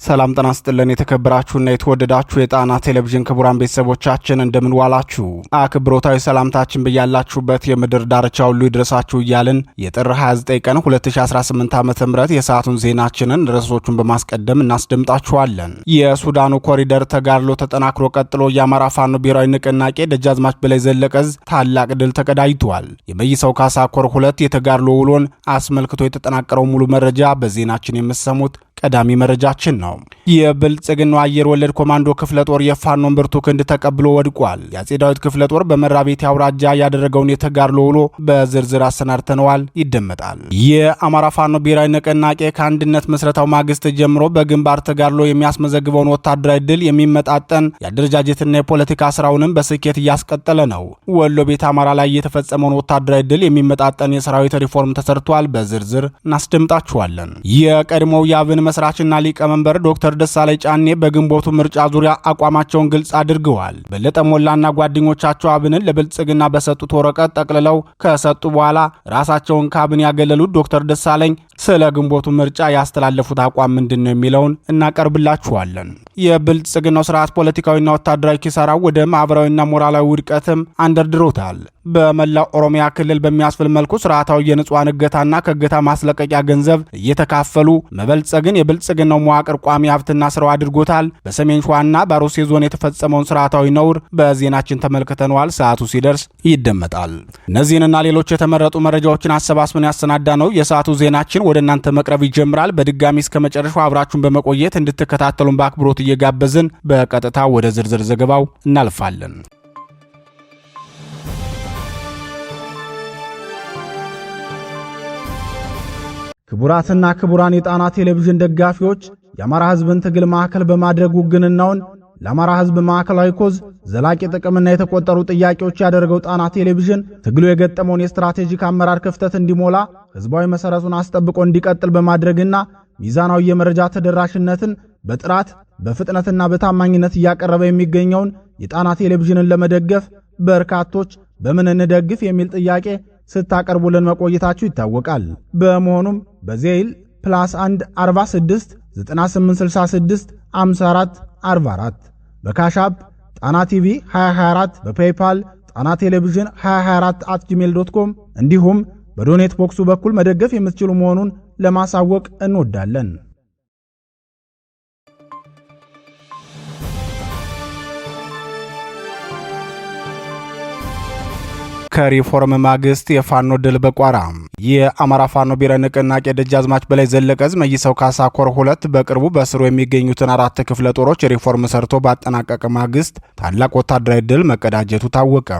ሰላም ጤና ይስጥልን የተከበራችሁና የተወደዳችሁ የጣና ቴሌቪዥን ክቡራን ቤተሰቦቻችን እንደምን ዋላችሁ። አክብሮታዊ ሰላምታችን በያላችሁበት የምድር ዳርቻ ሁሉ ይድረሳችሁ እያልን የጥር 29 ቀን 2018 ዓ.ም የሰዓቱን ዜናችንን ርዕሶቹን በማስቀደም እናስደምጣችኋለን። የሱዳኑ ኮሪደር ተጋድሎ ተጠናክሮ ቀጥሎ የአማራ ፋኖ ብሔራዊ ንቅናቄ ደጃዝማች በላይ ዘለቀ ዕዝ ታላቅ ድል ተቀዳጅቷል። የመይሰው ካሳ ኮር 2 የተጋድሎ ውሎን አስመልክቶ የተጠናቀረው ሙሉ መረጃ በዜናችን የምትሰሙት ቀዳሚ መረጃችን ነው። የብልጽግናው አየር ወለድ ኮማንዶ ክፍለ ጦር የፋኖን ብርቱ ክንድ ተቀብሎ ወድቋል። የአጼ ዳዊት ክፍለ ጦር በመራቤቴ አውራጃ ያደረገውን የተጋድሎ ውሎ በዝርዝር አሰናድተነዋል፣ ይደመጣል። የአማራ ፋኖ ብሔራዊ ንቅናቄ ከአንድነት መስረታው ማግስት ጀምሮ በግንባር ተጋድሎ የሚያስመዘግበውን ወታደራዊ ድል የሚመጣጠን የአደረጃጀትና የፖለቲካ ስራውንም በስኬት እያስቀጠለ ነው። ወሎ ቤት አማራ ላይ የተፈጸመውን ወታደራዊ ድል የሚመጣጠን የሰራዊት ሪፎርም ተሰርቷል፣ በዝርዝር እናስደምጣችኋለን። የቀድሞው የአብን መስራችና ሊቀመንበር ዶክተር ደሳለኝ ጫኔ በግንቦቱ ምርጫ ዙሪያ አቋማቸውን ግልጽ አድርገዋል። በለጠ ሞላና ጓደኞቻቸው አብንን ለብልጽግና በሰጡት ወረቀት ጠቅልለው ከሰጡ በኋላ ራሳቸውን ከአብን ያገለሉት ዶክተር ደሳለኝ ስለ ግንቦቱ ምርጫ ያስተላለፉት አቋም ምንድነው የሚለውን እናቀርብላችኋለን። የብልጽግናው ስርዓት ፖለቲካዊና ወታደራዊ ኪሳራው ወደ ማህበራዊና ሞራላዊ ውድቀትም አንደርድሮታል። በመላው ኦሮሚያ ክልል በሚያስፈል መልኩ ስርዓታዊ የንጹሃን እገታና ከእገታ ማስለቀቂያ ገንዘብ እየተካፈሉ መበልጸግን የብልጽግናው መዋቅር ቋሚ ሀብትና ስራው አድርጎታል። በሰሜን ሸዋና በአሩሲ ዞን የተፈጸመውን ስርዓታዊ ነውር በዜናችን ተመልክተነዋል። ሰዓቱ ሲደርስ ይደመጣል። እነዚህንና ሌሎች የተመረጡ መረጃዎችን አሰባስበን ያሰናዳ ነው የሰዓቱ ዜናችን ወደ እናንተ መቅረብ ይጀምራል። በድጋሚ እስከ መጨረሻው አብራችሁን በመቆየት እንድትከታተሉን በአክብሮት እየጋበዝን በቀጥታ ወደ ዝርዝር ዘገባው እናልፋለን። ክቡራትና ክቡራን የጣና ቴሌቪዥን ደጋፊዎች የአማራ ሕዝብን ትግል ማዕከል በማድረግ ውግንናውን ለአማራ ሕዝብ ማዕከላዊ ኮዝ ዘላቂ ጥቅምና የተቆጠሩ ጥያቄዎች ያደረገው ጣና ቴሌቪዥን ትግሉ የገጠመውን የስትራቴጂክ አመራር ክፍተት እንዲሞላ ሕዝባዊ መሰረቱን አስጠብቆ እንዲቀጥል በማድረግና ሚዛናዊ የመረጃ ተደራሽነትን በጥራት በፍጥነትና በታማኝነት እያቀረበ የሚገኘውን የጣና ቴሌቪዥንን ለመደገፍ በርካቶች በምን እንደግፍ የሚል ጥያቄ ስታቀርቡልን መቆየታችሁ ይታወቃል። በመሆኑም በዜል +1 46 9866 54 44 በካሻፕ ጣና ቲቪ 2024 በፔይፓል ጣና ቴሌቪዥን 2024@gmail.com እንዲሁም በዶኔት ቦክሱ በኩል መደገፍ የምትችሉ መሆኑን ለማሳወቅ እንወዳለን። ከሪፎርም ማግስት የፋኖ ድል በቋራ የአማራ ፋኖ ብሔራዊ ንቅናቄ ደጃዝማች በላይ ዘለቀ ዕዝ መይሰው ካሳ ኮር 2 በቅርቡ በስሩ የሚገኙትን 4 ክፍለ ጦሮች ሪፎርም ሰርቶ ባጠናቀቀ ማግስት ታላቅ ወታደራዊ ድል መቀዳጀቱ ታወቀ።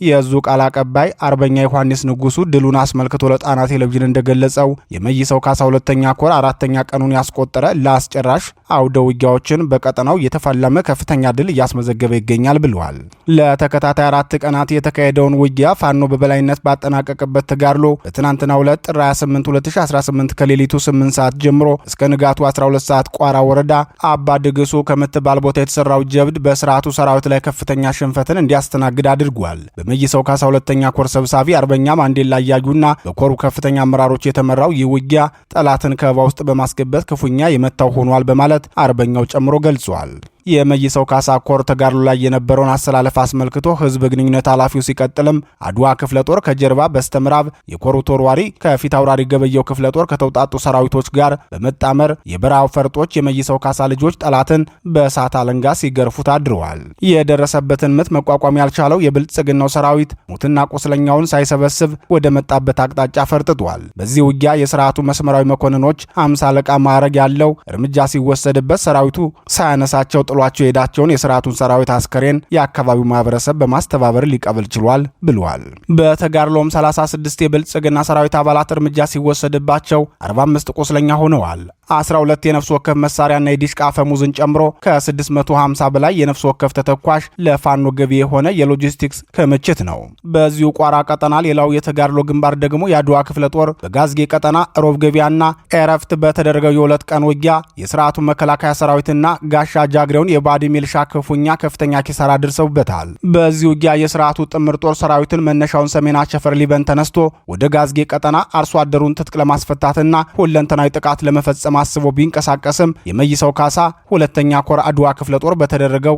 የዕዙ ቃል አቀባይ አርበኛ ዮሐንስ ንጉሱ ድሉን አስመልክቶ ለጣና ቴሌቪዥን እንደገለጸው የመይሰው ካሳ 2ኛ ኮር 4ኛ ቀኑን ያስቆጠረ ለአስጨራሽ አውደ ውጊያዎችን በቀጠናው የተፋለመ ከፍተኛ ድል እያስመዘገበ ይገኛል ብለዋል። ለተከታታይ 4 ቀናት የተካሄደውን ውጊያ ፋኖ በበላይነት ባጠናቀቀበት ተጋድሎ በትናንትናው ዕለት ጥር 28 2018 ከሌሊቱ 8 ሰዓት ጀምሮ እስከ ንጋቱ 12 ሰዓት ቋራ ወረዳ አባ ድግሱ ከምትባል ቦታ የተሰራው ጀብድ በስርዓቱ ሰራዊት ላይ ከፍተኛ ሽንፈትን እንዲያስተናግድ አድርጓል። በመይሰው ካሳ 2ኛ ኮር ሰብሳቢ አርበኛ ማንዴላ ያዩና በኮሩ ከፍተኛ አመራሮች የተመራው ይህ ውጊያ ጠላትን ከበባ ውስጥ በማስገባት ክፉኛ የመታው ሆኗል በማለት አርበኛው ጨምሮ ገልጿል። የመይሰው ካሳ ኮር ተጋድሎ ላይ የነበረውን አሰላለፍ አስመልክቶ ህዝብ ግንኙነት ኃላፊው ሲቀጥልም አድዋ ክፍለ ጦር ከጀርባ በስተምዕራብ የኮሩ ተወርዋሪ ከፊት አውራሪ ገበየው ክፍለ ጦር ከተውጣጡ ሰራዊቶች ጋር በመጣመር የበረሃው ፈርጦች የመይሰው ካሳ ልጆች ጠላትን በእሳት አለንጋ ሲገርፉት አድረዋል። የደረሰበትን ምት መቋቋም ያልቻለው የብልጽግናው ሰራዊት ሙትና ቁስለኛውን ሳይሰበስብ ወደ መጣበት አቅጣጫ ፈርጥጧል። በዚህ ውጊያ የስርዓቱ መስመራዊ መኮንኖች 50 አለቃ ማዕረግ ያለው እርምጃ ሲወሰድበት ሰራዊቱ ሳያነሳቸው ጥሏቸው የሄዳቸውን የስርዓቱን ሰራዊት አስከሬን የአካባቢው ማህበረሰብ በማስተባበር ሊቀበል ችሏል ብሏል። በተጋድሎም 36 የብልጽግና ሰራዊት አባላት እርምጃ ሲወሰድባቸው 45 ቁስለኛ ሆነዋል። 12 የነፍስ ወከፍ መሳሪያና የዲሽቃ አፈሙዝን ጨምሮ ከ650 በላይ የነፍስ ወከፍ ተተኳሽ ለፋኖ ገቢ የሆነ የሎጂስቲክስ ክምችት ነው። በዚሁ ቋራ ቀጠና ሌላው የተጋድሎ ግንባር ደግሞ የአድዋ ክፍለ ጦር በጋዝጌ ቀጠና ሮብ ገቢያና ኤረፍት በተደረገው የ2 ቀን ውጊያ የስርዓቱ መከላከያ ሰራዊትና ጋሻ ጃግሬውን የባዲ ሚልሻ ክፉኛ ከፍተኛ ኪሳራ ደርሰውበታል። በዚህ ውጊያ የስርዓቱ ጥምር ጦር ሰራዊትን መነሻውን ሰሜን አቸፈር ሊበን ተነስቶ ወደ ጋዝጌ ቀጠና አርሶ አደሩን ትጥቅ ለማስፈታትና ሁለንተናዊ ጥቃት ለመፈጸም ለመፈጸም አስቦ ቢንቀሳቀስም የመይሰው ካሳ ሁለተኛ ኮር አድዋ ክፍለ ጦር በተደረገው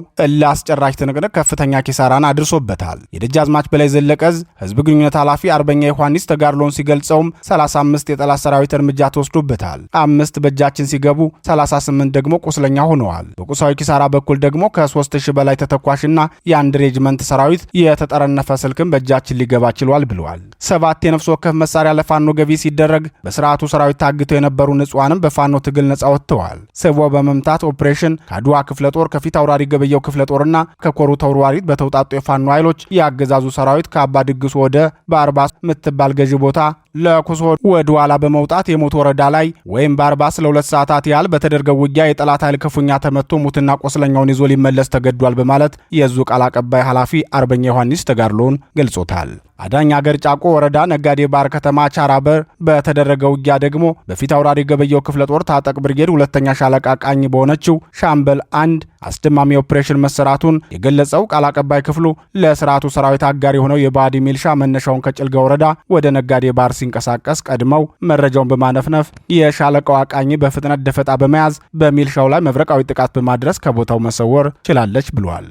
አስጨራሽ ትንቅንቅ ከፍተኛ ኪሳራን አድርሶበታል። የደጃዝማች በላይ ዘለቀ ህዝብ ግንኙነት ኃላፊ አርበኛ ዮሐንስ ተጋድሎን ሲገልጸውም 35 የጠላት ሰራዊት እርምጃ ተወስዶበታል። 5 በእጃችን ሲገቡ 38 ደግሞ ቁስለኛ ሆነዋል። በቁሳዊ ኪሳራ በኩል ደግሞ ከ3000 በላይ ተተኳሽና የአንድ ሬጅመንት ሰራዊት የተጠረነፈ ስልክም በእጃችን ሊገባ ችሏል ብለዋል። 7 የነፍስ ወከፍ መሳሪያ ለፋኖ ገቢ ሲደረግ በስርዓቱ ሰራዊት ታግተው የነበሩ ንጹሃንም በፋኖ ትግል ነጻ ወጥተዋል። ስቦ በመምታት ኦፕሬሽን ከአድዋ ክፍለ ጦር ከፊት አውራሪ ገበየው ክፍለ ጦርና ከኮሩ ተወርዋሪት በተውጣጡ የፋኖ ኃይሎች የአገዛዙ ሰራዊት ከአባ ድግሱ ወደ በአርባስ ምትባል ገዢ ቦታ ለኩሶ ወደ ኋላ በመውጣት የሞት ወረዳ ላይ ወይም በአርባስ ለ2 ሰዓታት ያህል በተደረገው ውጊያ የጠላት ኃይል ክፉኛ ተመቶ ሙትና ቆስለኛውን ይዞ ሊመለስ ተገዷል በማለት የዙ ቃል አቀባይ ኃላፊ አርበኛ ዮሐንስ ተጋድሎን ገልጾታል። አዳኝ አገር ጫቆ ወረዳ ነጋዴ ባር ከተማ ቻራበር በተደረገው ውጊያ ደግሞ በፊት አውራሪ ገበየው ክፍለ ጦር ታጠቅ ብርጌድ ሁለተኛ ሻለቃ ቃኝ በሆነችው ሻምበል 1 አስደማሚ ኦፕሬሽን መሰራቱን የገለጸው ቃል አቀባይ ክፍሉ ለስርዓቱ ሰራዊት አጋር የሆነው የባዲ ሚልሻ መነሻውን ከጭልጋ ወረዳ ወደ ነጋዴ ባር ሲንቀሳቀስ ቀድመው መረጃውን በማነፍነፍ የሻለቃው ቃኝ በፍጥነት ደፈጣ በመያዝ በሚልሻው ላይ መብረቃዊ ጥቃት በማድረስ ከቦታው መሰወር ችላለች ብሏል።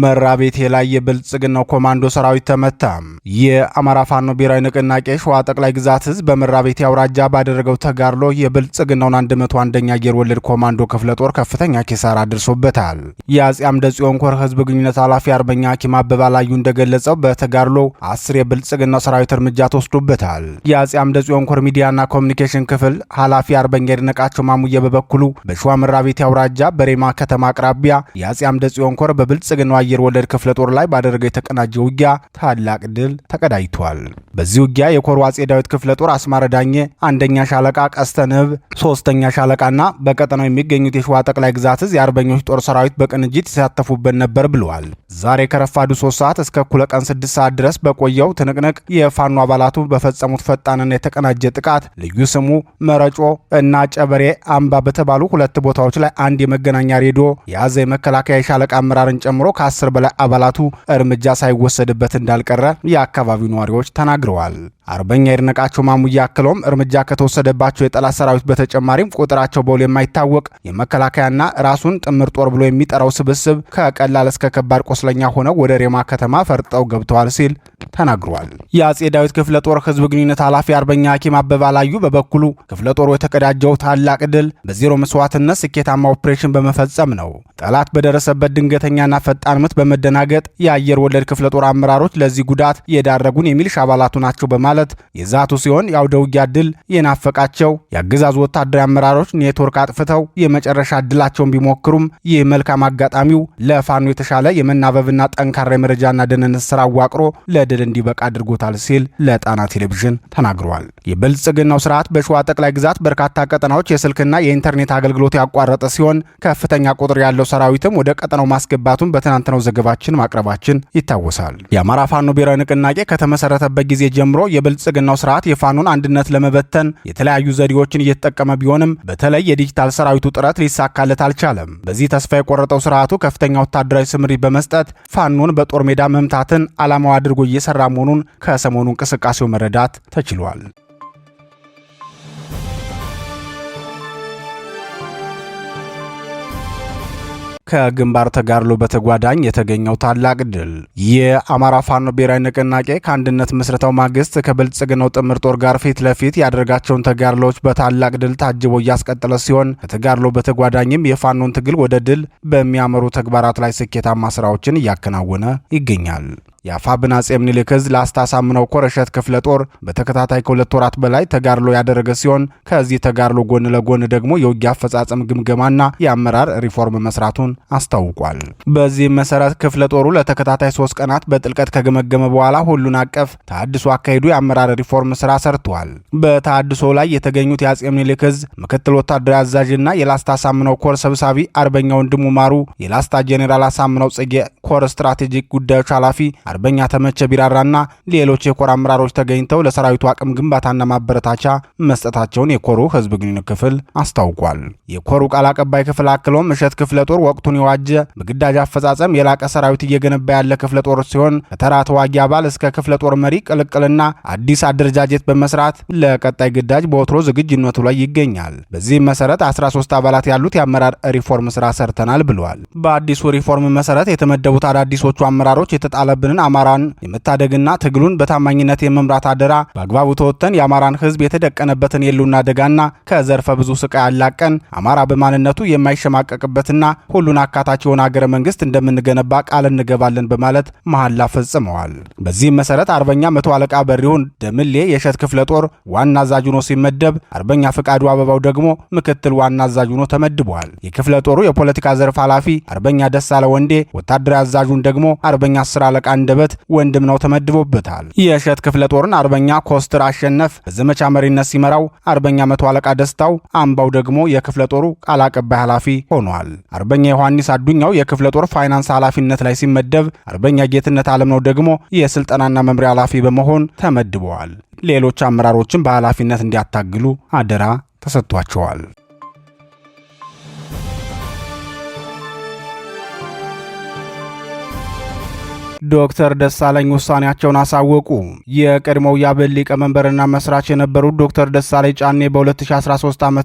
መራቤቴ ላይ የብልጽግናው ኮማንዶ ሰራዊት ተመታ። የአማራ ፋኖ ብሔራዊ ንቅናቄ ሸዋ ጠቅላይ ግዛት ህዝብ በመራቤቴ አውራጃ ባደረገው ተጋድሎ የብልጽግናውን 101ኛ አየር ወለድ ኮማንዶ ክፍለ ጦር ከፍተኛ ኪሳራ አድርሶበታል። የአጼ አምደ ጽዮን ኮር ህዝብ ግንኙነት ኃላፊ አርበኛ ሐኪም አበባ ላዩ እንደገለጸው በተጋድሎ 10 የብልጽግናው ሰራዊት እርምጃ ተወስዶበታል። የአጼ አምደ ጽዮን ኮር ሚዲያና ኮሚኒኬሽን ክፍል ኃላፊ አርበኛ ይድነቃቸው ማሙዬ በበኩሉ በሸዋ መራቤቴ አውራጃ በሬማ ከተማ አቅራቢያ የአጼ አምደ ጽዮን ኮር በብልጽግናው አየር ወለድ ክፍለ ጦር ላይ ባደረገው የተቀናጀ ውጊያ ታላቅ ድል ተቀዳጅቷል። በዚህ ውጊያ የኮሩ አጼ ዳዊት ክፍለ ጦር አስማረ ዳኘ አንደኛ ሻለቃ ቀስተ ንብ 3ኛ ሻለቃና በቀጠናው የሚገኙት የሸዋ ጠቅላይ ግዛት እዝ የአርበኞች ጦር ሰራዊት በቅንጅት የተሳተፉበት ነበር ብለዋል። ዛሬ ከረፋዱ 3 ሰዓት እስከ እኩለ ቀን 6 ሰዓት ድረስ በቆየው ትንቅንቅ የፋኖ አባላቱ በፈጸሙት ፈጣንና የተቀናጀ ጥቃት ልዩ ስሙ መረጮ እና ጨበሬ አምባ በተባሉ 2 ቦታዎች ላይ አንድ የመገናኛ ሬዲዮ የያዘ የመከላከያ ሻለቃ አመራርን ጨምሮ ከ10 በላይ አባላቱ እርምጃ ሳይወሰድበት እንዳልቀረ የአካባቢው ነዋሪዎች ተናግረዋል። አርበኛ ይድነቃቸው ማሙዬ አክለውም እርምጃ ከተወሰደባቸው የጠላት ሰራዊት በተጨማሪም ቁጥራቸው በውል የማይታወቅ የመከላከያና ራሱን ጥምር ጦር ብሎ የሚጠራው ስብስብ ከቀላል እስከ ከባድ ቆስለኛ ሆነው ወደ ሬማ ከተማ ፈርጠው ገብተዋል ሲል ተናግሯል። የአጼ ዳዊት ክፍለ ጦር ህዝብ ግንኙነት ኃላፊ አርበኛ ሐኪም አበባ ላዩ በበኩሉ ክፍለ ጦሩ የተቀዳጀው ታላቅ ድል በዜሮ መስዋዕትነት ስኬታማ ኦፕሬሽን በመፈጸም ነው። ጠላት በደረሰበት ድንገተኛና ፈጣን ምት በመደናገጥ የአየር ወለድ ክፍለ ጦር አመራሮች ለዚህ ጉዳት የዳረጉን የሚልሻ አባላቱ ናቸው በማለት የዛቱ ሲሆን የአውደ ውጊያ ድል የናፈቃቸው የአገዛዙ ወታደራዊ አመራሮች ኔትወርክ አጥፍተው የመጨረሻ ድላቸውን ቢሞክሩም ይህ መልካም አጋጣሚው ለፋኖ የተሻለ የመናበብና ጠንካራ የመረጃና ደህንነት ስራ አዋቅሮ ለድል እንዲበቃ አድርጎታል ሲል ለጣና ቴሌቪዥን ተናግሯል። የብልጽግናው ስርዓት በሸዋ ጠቅላይ ግዛት በርካታ ቀጠናዎች የስልክና የኢንተርኔት አገልግሎት ያቋረጠ ሲሆን ከፍተኛ ቁጥር ያለው ሰራዊትም ወደ ቀጠናው ማስገባቱን በትናንትናው ዘገባችን ማቅረባችን ይታወሳል። የአማራ ፋኖ ብሔራዊ ንቅናቄ ከተመሰረተበት ጊዜ ጀምሮ የብልጽግናው ስርዓት የፋኖን አንድነት ለመበተን የተለያዩ ዘዴዎችን እየተጠቀመ ቢሆንም በተለይ የዲጂታል ሰራዊቱ ጥረት ሊሳካለት አልቻለም። በዚህ ተስፋ የቆረጠው ስርዓቱ ከፍተኛ ወታደራዊ ስምሪት በመስጠት ፋኖን በጦር ሜዳ መምታትን ዓላማው አድርጎ እየሰራ መሆኑን ከሰሞኑ እንቅስቃሴው መረዳት ተችሏል። ከግንባር ተጋድሎ በተጓዳኝ የተገኘው ታላቅ ድል። የአማራ ፋኖ ብሔራዊ ንቅናቄ ከአንድነት ምስረታው ማግስት ከብልጽግናው ጥምር ጦር ጋር ፊት ለፊት ያደረጋቸውን ተጋድሎች በታላቅ ድል ታጅቦ እያስቀጠለ ሲሆን ከተጋድሎ በተጓዳኝም የፋኖን ትግል ወደ ድል በሚያመሩ ተግባራት ላይ ስኬታማ ስራዎችን እያከናወነ ይገኛል። የአፋብን አጼ ምኒልክ ዕዝ ላስታ ሳምነው ኮር እሸት ክፍለ ጦር በተከታታይ ከ2 ወራት በላይ ተጋድሎ ያደረገ ሲሆን ከዚህ ተጋድሎ ጎን ለጎን ደግሞ የውጊያ አፈጻጸም ግምገማና የአመራር ሪፎርም መስራቱን አስታውቋል። በዚህም መሰረት ክፍለ ጦሩ ለተከታታይ 3 ቀናት በጥልቀት ከገመገመ በኋላ ሁሉን አቀፍ ተሐድሶ አካሄዱ የአመራር ሪፎርም ስራ ሰርቷል። በተሐድሶ ላይ የተገኙት የአጼ ምኒልክ ዕዝ ምክትል ወታደራዊ አዛዥና የላስታ ሳምነው ኮር ሰብሳቢ አርበኛ ወንድሙ ማሩ፣ የላስታ ጄኔራል አሳምነው ጽጌ ኮር ስትራቴጂክ ጉዳዮች ኃላፊ አርበኛ ተመቸ ቢራራና ሌሎች የኮር አመራሮች ተገኝተው ለሰራዊቱ አቅም ግንባታና ማበረታቻ መስጠታቸውን የኮሩ ህዝብ ግንኙነት ክፍል አስታውቋል። የኮሩ ቃል አቀባይ ክፍል አክሎም እሸት ክፍለ ጦር ወቅቱን የዋጀ በግዳጅ አፈጻጸም የላቀ ሰራዊት እየገነባ ያለ ክፍለ ጦር ሲሆን ከተራ ተዋጊ አባል እስከ ክፍለ ጦር መሪ ቅልቅልና አዲስ አደረጃጀት በመስራት ለቀጣይ ግዳጅ በወትሮ ዝግጁነቱ ላይ ይገኛል። በዚህም መሰረት 13 አባላት ያሉት የአመራር ሪፎርም ስራ ሰርተናል ብለዋል። በአዲሱ ሪፎርም መሰረት የተመደቡት አዳዲሶቹ አመራሮች የተጣለብንን አማራን የመታደግና ትግሉን በታማኝነት የመምራት አደራ በአግባቡ ተወጥተን የአማራን ህዝብ የተደቀነበትን የሉና አደጋና ከዘርፈ ብዙ ስቃይ አላቀን አማራ በማንነቱ የማይሸማቀቅበትና ሁሉን አካታች የሆነ ሀገረ መንግስት እንደምንገነባ ቃል እንገባለን በማለት መሐላ ፈጽመዋል። በዚህም መሰረት አርበኛ መቶ አለቃ በሪሁን ደምሌ የእሸት ክፍለ ጦር ዋና አዛዥ ሆኖ ሲመደብ፣ አርበኛ ፍቃዱ አበባው ደግሞ ምክትል ዋና አዛዥ ሆኖ ተመድቧል። የክፍለ ጦሩ የፖለቲካ ዘርፍ ኃላፊ አርበኛ ደሳለ ወንዴ፣ ወታደራዊ አዛዡን ደግሞ አርበኛ 10 አለቃ አንደበት ወንድም ነው ተመድቦበታል። የእሸት ክፍለ ጦርን አርበኛ ኮስትር አሸነፍ በዘመቻ መሪነት ሲመራው፣ አርበኛ መቶ አለቃ ደስታው አምባው ደግሞ የክፍለ ጦሩ ቃል አቀባይ ኃላፊ ሆኗል። አርበኛ ዮሐንስ አዱኛው የክፍለ ጦር ፋይናንስ ኃላፊነት ላይ ሲመደብ፣ አርበኛ ጌትነት አለምነው ደግሞ የስልጠናና መምሪያ ኃላፊ በመሆን ተመድበዋል። ሌሎች አመራሮችን በኃላፊነት እንዲያታግሉ አደራ ተሰጥቷቸዋል። ዶክተር ደሳለኝ ውሳኔያቸውን አሳወቁ። የቀድሞው የአብን ሊቀመንበርና መስራች የነበሩት ዶክተር ደሳለኝ ጫኔ በ2013 ዓ.ም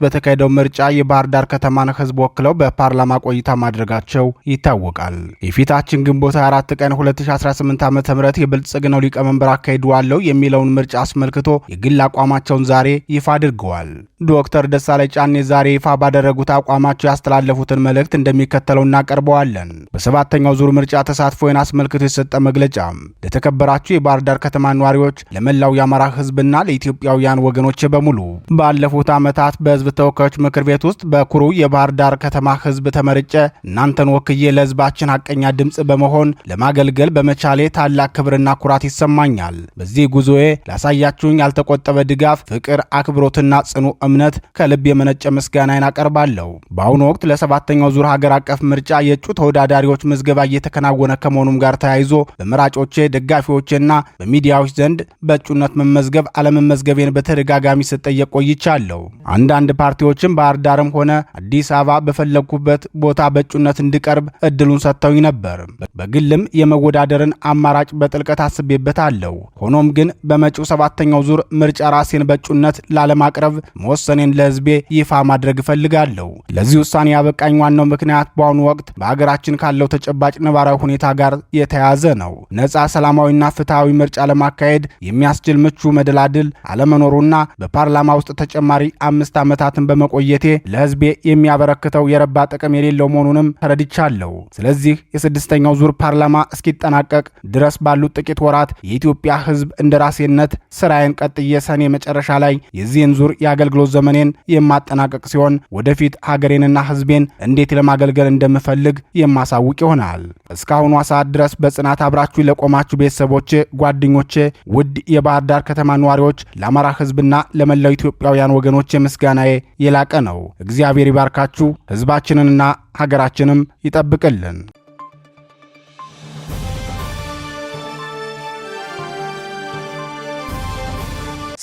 በተካሄደው ምርጫ የባህር ዳር ከተማን ህዝብ ወክለው በፓርላማ ቆይታ ማድረጋቸው ይታወቃል። የፊታችን ግንቦት 24 ቀን 2018 ዓ.ም የብልጽግናው ሊቀመንበር አካሂደዋለሁ የሚለውን ምርጫ አስመልክቶ የግል አቋማቸውን ዛሬ ይፋ አድርገዋል። ዶክተር ደሳለኝ ጫኔ ዛሬ ይፋ ባደረጉት አቋማቸው ያስተላለፉትን መልእክት እንደሚከተለው እናቀርበዋለን። በሰባተኛው ዙር ምርጫ ተሳትፎን አስመልክቶ የተሰጠ መግለጫ። ለተከበራችሁ የባህር ዳር ከተማ ነዋሪዎች፣ ለመላው የአማራ ህዝብና ለኢትዮጵያውያን ወገኖች በሙሉ ባለፉት ዓመታት በህዝብ ተወካዮች ምክር ቤት ውስጥ በኩሩ የባህር ዳር ከተማ ህዝብ ተመርጬ እናንተን ወክዬ ለህዝባችን ሐቀኛ ድምፅ በመሆን ለማገልገል በመቻሌ ታላቅ ክብርና ኩራት ይሰማኛል። በዚህ ጉዞዬ ላሳያችሁኝ ያልተቆጠበ ድጋፍ፣ ፍቅር፣ አክብሮትና ጽኑ እምነት ከልብ የመነጨ ምስጋናዬን አቀርባለሁ። በአሁኑ ወቅት ለሰባተኛው ዙር ሀገር አቀፍ ምርጫ የእጩ ተወዳዳሪዎች ምዝገባ እየተከናወነ ከመሆኑም ጋር ተያይዞ በመራጮቼ ደጋፊዎቼና በሚዲያዎች ዘንድ በእጩነት መመዝገብ አለመመዝገቤን በተደጋጋሚ ስጠየቅ ቆይቻለሁ። አንዳንድ ፓርቲዎችም ባህር ዳርም ሆነ አዲስ አበባ በፈለግኩበት ቦታ በእጩነት እንድቀርብ እድሉን ሰጥተውኝ ነበር። በግልም የመወዳደርን አማራጭ በጥልቀት አስቤበታለሁ። ሆኖም ግን በመጪው ሰባተኛው ዙር ምርጫ ራሴን በእጩነት ላለማቅረብ መወሰኔን ለህዝቤ ይፋ ማድረግ እፈልጋለሁ። ለዚህ ውሳኔ ያበቃኝ ዋናው ምክንያት በአሁኑ ወቅት በሀገራችን ካለው ተጨባጭ ነባራዊ ሁኔታ ጋር የተያዘ ነው። ነፃ ሰላማዊና ፍትሃዊ ምርጫ ለማካሄድ የሚያስችል ምቹ መደላድል አለመኖሩና በፓርላማ ውስጥ ተጨማሪ 5 ዓመታትን በመቆየቴ ለህዝቤ የሚያበረክተው የረባ ጥቅም የሌለው መሆኑንም ተረድቻለሁ። ስለዚህ የስድስተኛው ዙር ፓርላማ እስኪጠናቀቅ ድረስ ባሉት ጥቂት ወራት የኢትዮጵያ ህዝብ እንደራሴነት ስራዬን ቀጥዬ ሰኔ መጨረሻ ላይ የዚህን ዙር የአገልግሎት ዘመኔን የማጠናቀቅ ሲሆን ወደፊት ሀገሬንና ህዝቤን እንዴት ለማገልገል እንደምፈልግ የማሳውቅ ይሆናል። እስካሁኗ ሰዓት ድረስ በጽናት አብራችሁ ለቆማችሁ ቤተሰቦቼ፣ ጓደኞቼ፣ ውድ የባህር ዳር ከተማ ነዋሪዎች፣ ለአማራ ህዝብና ለመላው ኢትዮጵያውያን ወገኖቼ ምስጋናዬ የላቀ ነው። እግዚአብሔር ይባርካችሁ፣ ህዝባችንንና ሀገራችንም ይጠብቅልን።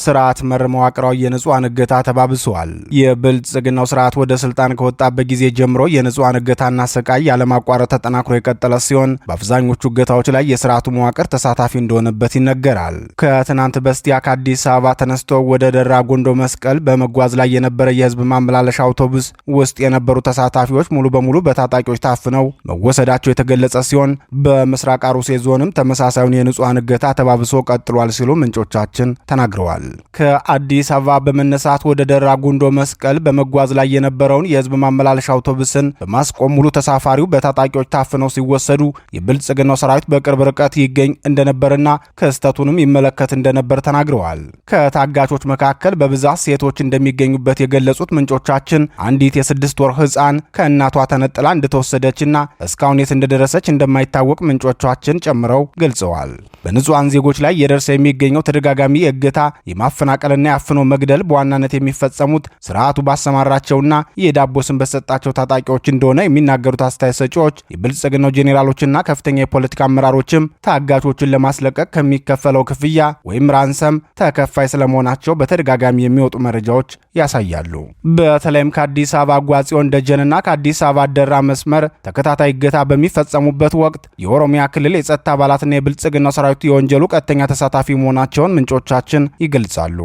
ስርዓት መር መዋቅራዊ የንጹሃን እገታ ተባብሷል። የብልጽግናው ስርዓት ወደ ስልጣን ከወጣበት ጊዜ ጀምሮ የንጹሃን እገታና ሰቃይ ያለማቋረጥ ተጠናክሮ የቀጠለ ሲሆን በአብዛኞቹ እገታዎች ላይ የስርዓቱ መዋቅር ተሳታፊ እንደሆነበት ይነገራል። ከትናንት በስቲያ ከአዲስ አበባ ተነስቶ ወደ ደራ ጎንዶ መስቀል በመጓዝ ላይ የነበረ የህዝብ ማመላለሻ አውቶቡስ ውስጥ የነበሩ ተሳታፊዎች ሙሉ በሙሉ በታጣቂዎች ታፍነው መወሰዳቸው የተገለጸ ሲሆን በምስራቅ አሩሴ ዞንም ተመሳሳዩን የንጹሃን እገታ ተባብሶ ቀጥሏል ሲሉ ምንጮቻችን ተናግረዋል። ከአዲስ አበባ በመነሳት ወደ ደራ ጉንዶ መስቀል በመጓዝ ላይ የነበረውን የህዝብ ማመላለሻ አውቶቡስን በማስቆም ሙሉ ተሳፋሪው በታጣቂዎች ታፍነው ሲወሰዱ የብልጽግናው ሰራዊት በቅርብ ርቀት ይገኝ እንደነበርና ክስተቱንም ይመለከት እንደነበር ተናግረዋል። ከታጋቾች መካከል በብዛት ሴቶች እንደሚገኙበት የገለጹት ምንጮቻችን አንዲት የ6 ወር ህፃን ከእናቷ ተነጥላ እንደተወሰደችና እስካሁን የት እንደደረሰች እንደማይታወቅ ምንጮቻችን ጨምረው ገልጸዋል። በንጹሃን ዜጎች ላይ የደረሰ የሚገኘው ተደጋጋሚ እገታ የማፈናቀልና የአፍኖ መግደል በዋናነት የሚፈጸሙት ስርዓቱ ባሰማራቸውና የዳቦ ስም በሰጣቸው ታጣቂዎች እንደሆነ የሚናገሩት አስተያየት ሰጪዎች የብልጽግናው ጄኔራሎችና ከፍተኛ የፖለቲካ አመራሮችም ታጋቾችን ለማስለቀቅ ከሚከፈለው ክፍያ ወይም ራንሰም ተከፋይ ስለመሆናቸው በተደጋጋሚ የሚወጡ መረጃዎች ያሳያሉ። በተለይም ከአዲስ አበባ አጓጽዮን ደጀንና ከአዲስ አበባ ደራ መስመር ተከታታይ እገታ በሚፈጸሙበት ወቅት የኦሮሚያ ክልል የጸጥታ አባላትና የብልጽግናው ሰራዊት የወንጀሉ ቀጥተኛ ተሳታፊ መሆናቸውን ምንጮቻችን ይገልጻሉ።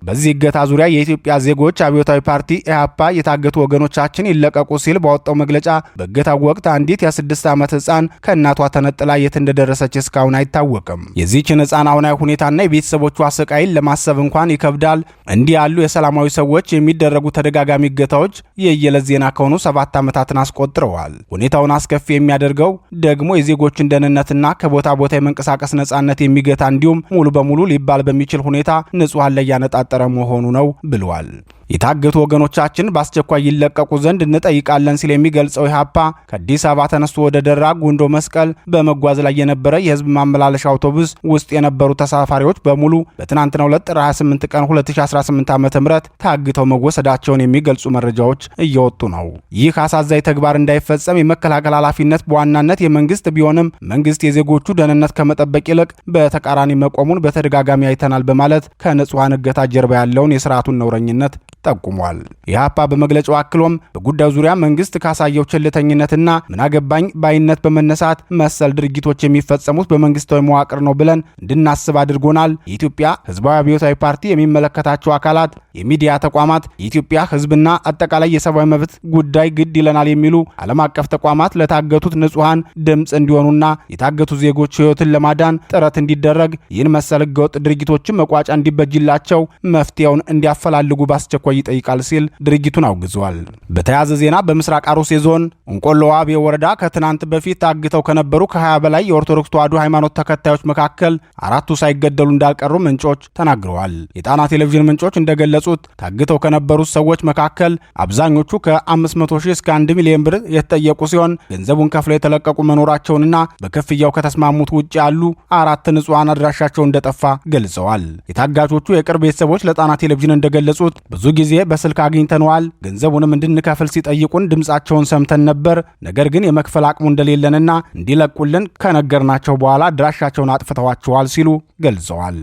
በዚህ እገታ ዙሪያ የኢትዮጵያ ዜጎች አብዮታዊ ፓርቲ ኢህአፓ የታገቱ ወገኖቻችን ይለቀቁ ሲል ባወጣው መግለጫ በእገታው ወቅት አንዲት የ6 ዓመት ህፃን ከእናቷ ተነጥላ የት እንደደረሰች እስካሁን አይታወቅም። የዚህችን ህፃን አሁናዊ ሁኔታና የቤተሰቦቿ ስቃይን ለማሰብ እንኳን ይከብዳል። እንዲህ ያሉ የሰላማዊ ሰዎች የሚደረጉ ተደጋጋሚ እገታዎች የየዕለት ዜና ከሆኑ 7 ዓመታትን አስቆጥረዋል። ሁኔታውን አስከፊ የሚያደርገው ደግሞ የዜጎችን ደህንነትና ከቦታ ቦታ የመንቀሳቀስ ነጻነት የሚገታ እንዲሁም ሙሉ በሙሉ ሊባል በሚችል ሁኔታ ንጹሃን ላይ ያነጣጠረ መሆኑ ነው ብለዋል። የታገቱ ወገኖቻችን በአስቸኳይ ይለቀቁ ዘንድ እንጠይቃለን ሲል የሚገልጸው ኢህአፓ ከአዲስ አበባ ተነስቶ ወደ ደራ ጉንዶ መስቀል በመጓዝ ላይ የነበረ የህዝብ ማመላለሻ አውቶቡስ ውስጥ የነበሩ ተሳፋሪዎች በሙሉ በትናንትናው ዕለት ጥር 28 ቀን 2018 ዓ.ም ታግተው መወሰዳቸውን የሚገልጹ መረጃዎች እየወጡ ነው። ይህ አሳዛኝ ተግባር እንዳይፈጸም የመከላከል ኃላፊነት በዋናነት የመንግስት ቢሆንም መንግስት የዜጎቹ ደህንነት ከመጠበቅ ይልቅ በተቃራኒ መቆሙን በተደጋጋሚ አይተናል በማለት ከንጹሃን እገታ ጀርባ ያለውን የስርዓቱን ነውረኝነት ጠቁሟል። ኢህአፓ በመግለጫው አክሎም በጉዳዩ ዙሪያ መንግስት ካሳየው ቸልተኝነትና ምናገባኝ ባይነት በመነሳት መሰል ድርጊቶች የሚፈጸሙት በመንግስታዊ መዋቅር ነው ብለን እንድናስብ አድርጎናል። የኢትዮጵያ ህዝባዊ አብዮታዊ ፓርቲ የሚመለከታቸው አካላት፣ የሚዲያ ተቋማት፣ የኢትዮጵያ ህዝብና አጠቃላይ የሰብአዊ መብት ጉዳይ ግድ ይለናል የሚሉ ዓለም አቀፍ ተቋማት ለታገቱት ንጹሃን ድምፅ እንዲሆኑና የታገቱ ዜጎች ህይወትን ለማዳን ጥረት እንዲደረግ ይህን መሰል ህገወጥ ድርጊቶችን መቋጫ እንዲበጅላቸው መፍትሄውን እንዲያፈላልጉ ባስቸኳይ ይጠይቃል ሲል ድርጊቱን አውግዟል። በተያያዘ ዜና በምስራቅ አሩሲ ዞን እንቆሎ ዋቤ ወረዳ ከትናንት በፊት ታግተው ከነበሩ ከ20 በላይ የኦርቶዶክስ ተዋሕዶ ሃይማኖት ተከታዮች መካከል 4ቱ ሳይገደሉ እንዳልቀሩ ምንጮች ተናግረዋል። የጣና ቴሌቪዥን ምንጮች እንደገለጹት ታግተው ከነበሩት ሰዎች መካከል አብዛኞቹ ከ500 ሺህ እስከ 1 ሚሊዮን ብር የተጠየቁ ሲሆን ገንዘቡን ከፍለው የተለቀቁ መኖራቸውንና በክፍያው ከተስማሙት ውጭ ያሉ 4 ንጹሃን አድራሻቸው እንደጠፋ ገልጸዋል። የታጋቾቹ የቅርብ ቤተሰቦች ለጣና ቴሌቪዥን እንደገለጹት ብዙ ጊዜ በስልክ አግኝተነዋል። ገንዘቡንም እንድንከፍል ሲጠይቁን ድምጻቸውን ሰምተን ነበር። ነገር ግን የመክፈል አቅሙ እንደሌለንና እንዲለቁልን ከነገርናቸው በኋላ አድራሻቸውን አጥፍተዋቸዋል ሲሉ ገልጸዋል።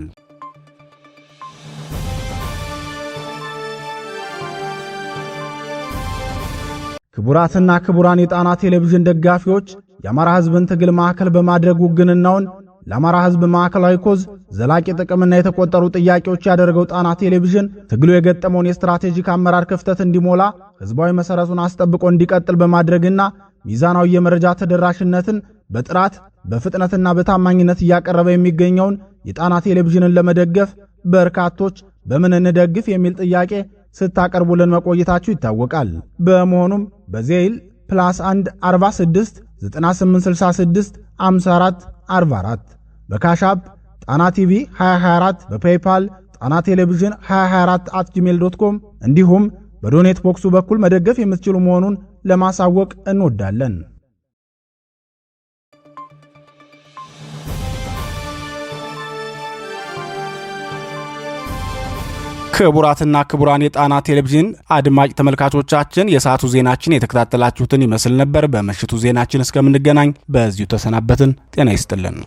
ክቡራትና ክቡራን የጣና ቴሌቪዥን ደጋፊዎች የአማራ ሕዝብን ትግል ማዕከል በማድረግ ውግንናውን ለአማራ ሕዝብ ማዕከላዊ ኮዝ ዘላቂ ጥቅምና የተቆጠሩ ጥያቄዎች ያደረገው ጣና ቴሌቪዥን ትግሉ የገጠመውን የስትራቴጂክ አመራር ክፍተት እንዲሞላ ሕዝባዊ መሰረቱን አስጠብቆ እንዲቀጥል በማድረግና ሚዛናዊ የመረጃ ተደራሽነትን በጥራት በፍጥነትና በታማኝነት እያቀረበ የሚገኘውን የጣና ቴሌቪዥንን ለመደገፍ በርካቶች በምን እንደግፍ የሚል ጥያቄ ስታቀርቡልን መቆየታችሁ ይታወቃል። በመሆኑም በዜል +1 46 9866 54 44 በካሻፕ ጣና ቲቪ 2024 በፔይፓል ጣና ቴሌቪዥን 2024@gmail.com እንዲሁም በዶኔት ቦክሱ በኩል መደገፍ የምትችሉ መሆኑን ለማሳወቅ እንወዳለን። ክቡራትና ክቡራን የጣና ቴሌቪዥን አድማጭ ተመልካቾቻችን የሰዓቱ ዜናችን የተከታተላችሁትን ይመስል ነበር። በምሽቱ ዜናችን እስከምንገናኝ በዚሁ ተሰናበትን። ጤና ይስጥልን።